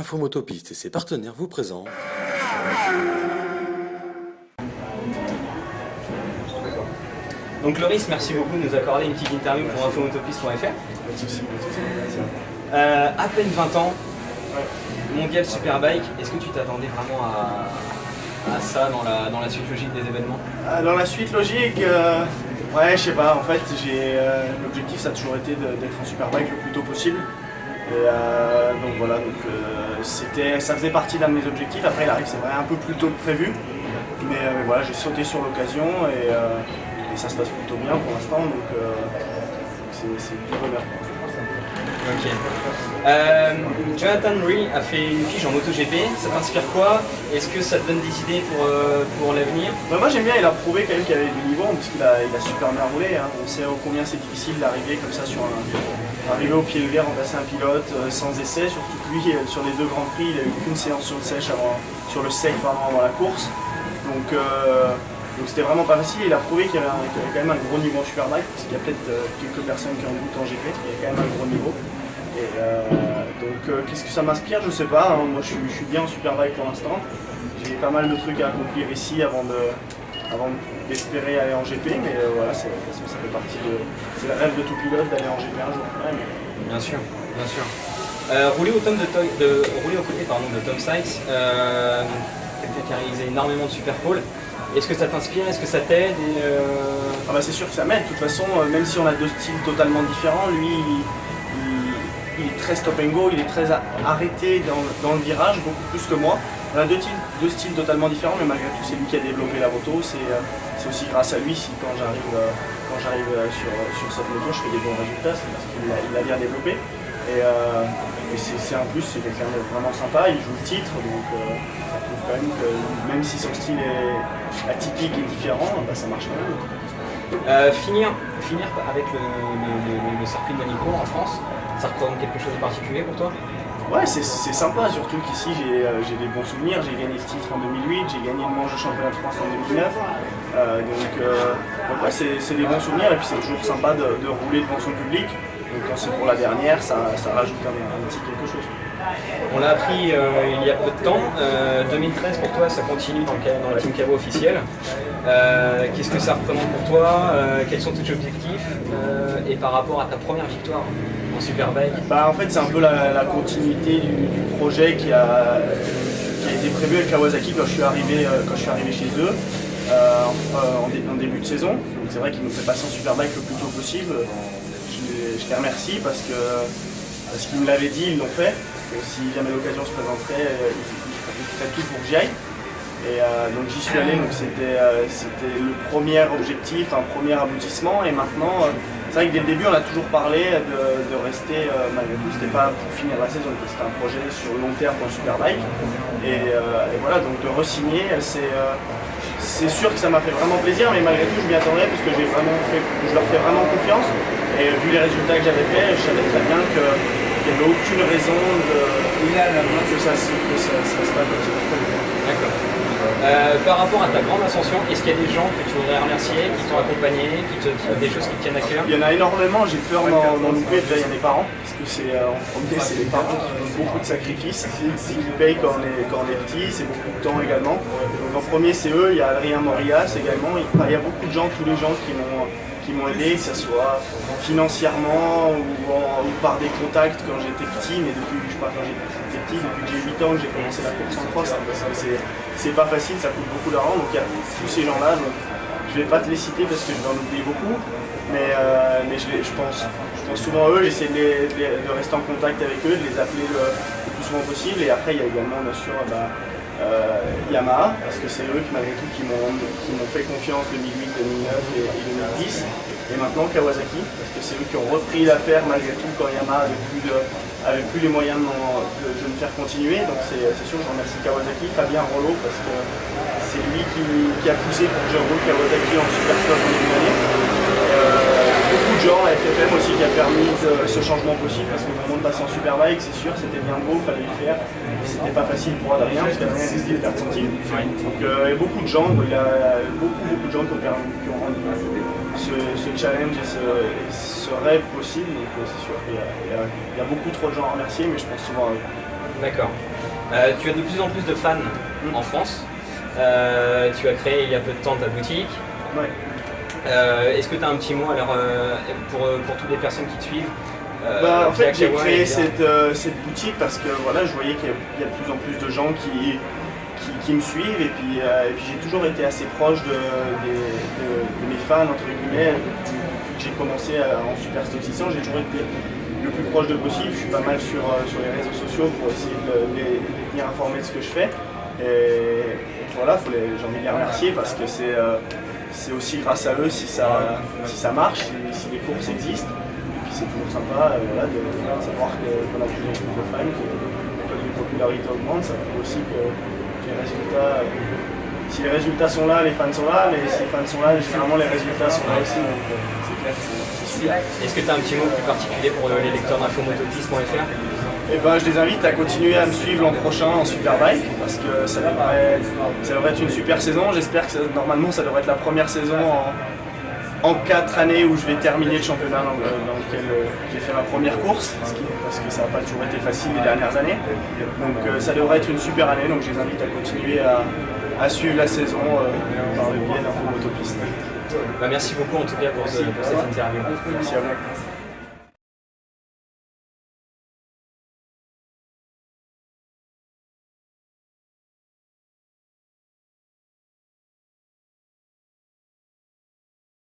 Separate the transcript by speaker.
Speaker 1: Infomotopiste et ses partenaires vous présentent.
Speaker 2: Donc Loris, merci beaucoup de nous accorder une petite interview pour infomotopiste.fr. À peine 20 ans, mondial Superbike, est-ce que tu t'attendais vraiment à ça dans la suite logique des événements?
Speaker 3: Dans la suite logique, ouais, je sais pas, en fait, l'objectif ça a toujours été d'être en Superbike le plus tôt possible. Et donc voilà, ça faisait partie d'un de mes objectifs. Après, il arrive, c'est vrai, un peu plus tôt que prévu. Mais voilà, j'ai sauté sur l'occasion et ça se passe plutôt bien pour l'instant, donc c'est du bonheur.
Speaker 2: Ok. Jonathan Rea a fait une fiche en MotoGP, ça t'inspire quoi? Est-ce que ça te donne des idées pour l'avenir?
Speaker 3: Moi j'aime bien, il a prouvé quand même qu'il avait du niveau, parce qu'il a super bien roulé. Hein. On sait combien c'est difficile d'arriver comme ça arriver au pied levé, remplacer un pilote sans essai, surtout que lui sur les deux grands prix il a eu qu'une séance sur le sec avant la course. Donc c'était vraiment pas facile. Il a prouvé qu'il y avait quand même un gros niveau en Superbike, parce qu'il y a peut-être quelques personnes qui ont doute en GP, il y a quand même un gros niveau. Et qu'est-ce que ça m'inspire? Je sais pas, hein. Moi je suis bien en Superbike pour l'instant. J'ai pas mal de trucs à accomplir ici avant d'espérer aller en GP, mais voilà, ça fait partie c'est le rêve de tout pilote d'aller en GP un jour. Ouais, mais...
Speaker 2: Bien sûr, bien sûr. Rouler aux côtés de Tom Sykes, quelqu'un qui a réalisé énormément de super pole. Est-ce que ça t'inspire? Est-ce que ça t'aide?
Speaker 3: Ah bah c'est sûr que ça m'aide. De toute façon, même si on a deux styles totalement différents, lui il est très stop and go, il est très arrêté dans le virage, beaucoup plus que moi. On a deux styles totalement différents, mais malgré tout c'est lui qui a développé la moto. C'est aussi grâce à lui si quand j'arrive sur cette moto je fais des bons résultats, c'est parce qu'il l'a bien développé. Et c'est un plus, c'est quelqu'un de vraiment sympa, il joue le titre, donc ça prouve quand même que même si son style est atypique et différent, bah, ça marche quand même.
Speaker 2: Finir avec le circuit de Monaco en France, ça représente quelque chose de particulier pour toi?
Speaker 3: Ouais, c'est sympa, surtout qu'ici j'ai des bons souvenirs. J'ai gagné le titre en 2008, j'ai gagné le manche de championnat de France en 2009. Donc ouais, c'est des bons souvenirs et puis c'est toujours sympa de rouler devant son public. Donc quand c'est pour la dernière, ça rajoute un petit quelque chose.
Speaker 2: On l'a appris il y a peu de temps. 2013 pour toi, ça continue dans le Team Caveau officiel. Qu'est-ce que ça représente pour toi? Quels sont tes objectifs? Et par rapport à ta première victoire en Superbike?
Speaker 3: Bah, en fait, c'est un peu la continuité du projet qui a été prévu avec Kawasaki quand je suis arrivé chez eux en début de saison. Donc c'est vrai qu'ils nous fait passer en Superbike le plus tôt possible. Je les remercie parce qu'ils me l'avaient dit, ils l'ont fait. Et si jamais l'occasion se présenterait, ils feraient tout pour que j'y aille. Et donc j'y suis allé, donc c'était le premier objectif, un premier aboutissement. Et maintenant, c'est vrai que dès le début, on a toujours parlé de rester, malgré tout, c'était pas pour finir la saison, c'était un projet sur le long terme pour le Superbike. Et voilà, donc de re-signer, c'est sûr que ça m'a fait vraiment plaisir, mais malgré tout, je m'y attendais parce que je leur fais vraiment confiance. Et vu les résultats que j'avais fait, je savais très bien qu'il n'y avait aucune raison que ça se passe pas comme ça.
Speaker 2: D'accord. Par rapport à ta grande ascension, est-ce qu'il y a des gens que tu voudrais remercier, qui t'ont accompagné, des choses qui te tiennent à cœur?
Speaker 3: Il y en a énormément, j'ai peur d'en louper. Déjà, il y a les parents, parce que en premier, c'est les parents qui font beaucoup de sacrifices, qui payent quand on est petit, c'est beaucoup de temps également. Donc en premier, c'est eux, il y a Adrien Morias également, il y a beaucoup de gens, tous les gens qui m'ont aidé, que ce soit financièrement ou par des contacts quand j'étais petit, mais depuis que j'ai 8 ans que j'ai commencé la course en cross, parce que c'est pas facile, ça coûte beaucoup d'argent, donc il y a tous ces gens-là, je vais pas te les citer parce que je vais en oublier beaucoup, mais je pense souvent à eux, j'essaie de rester en contact avec eux, de les appeler le plus souvent possible, et après il y a également bien sûr Yamaha, parce que c'est eux qui malgré tout qui m'ont fait confiance 2008, 2009 et 2010, et maintenant Kawasaki, parce que c'est eux qui ont repris l'affaire malgré tout quand Yamaha avait plus les moyens de me faire continuer, donc c'est sûr je remercie Kawasaki, Fabien Rollo, parce que c'est lui qui a poussé pour que je roule Kawasaki en super sport en début d'année. Beaucoup de gens, FFM aussi qui a permis ce changement possible, parce que vraiment de passer en Superbike, c'est sûr, c'était bien beau, il fallait le faire. C'était pas facile pour Adrien, parce qu'Adrien décidé de faire centimes. Donc il y a beaucoup de gens, il y a beaucoup de gens qui ont rendu ce challenge et ce rêve possible. Donc c'est sûr qu'il y a beaucoup trop de gens à remercier, mais je pense souvent à eux.
Speaker 2: D'accord. Tu as de plus en plus de fans en France. Tu as créé il y a peu de temps ta boutique.
Speaker 3: Ouais.
Speaker 2: Est-ce que tu as un petit mot alors, pour toutes les personnes qui te suivent?
Speaker 3: En fait, j'ai
Speaker 2: Kawa,
Speaker 3: créé cette boutique parce que voilà, je voyais qu'il y a de plus en plus de gens qui me suivent et puis j'ai toujours été assez proche de mes fans, entre guillemets. Depuis que j'ai commencé en superstition, j'ai toujours été le plus proche de possible. Je suis pas mal sur les réseaux sociaux pour essayer de les tenir informés de ce que je fais. Et voilà, j'ai envie de les remercier parce que c'est aussi grâce à eux si ça marche, si les courses existent. Et puis c'est toujours sympa voilà, de savoir qu'on a de plus en plus de fans, que la popularité augmente. Ça fait aussi que les résultats, si les résultats sont là, les fans sont là, mais si les fans sont là, généralement les résultats sont là aussi. Donc c'est clair que c'est sûr.
Speaker 2: Est-ce que tu as un petit mot plus particulier pour les lecteurs d'infomotopiste.fr?
Speaker 3: Et je les invite à continuer à me suivre l'an prochain en Superbike parce que ça devrait être une super saison. J'espère que normalement ça devrait être la première saison en 4 années où je vais terminer le championnat dans lequel j'ai fait ma première course parce que ça n'a pas toujours été facile les dernières années. Donc ça devrait être une super année, donc je les invite à continuer à suivre la saison par le biais d'Infomotopiste.
Speaker 2: Merci beaucoup en tout cas pour cette interview.
Speaker 3: Merci à vous.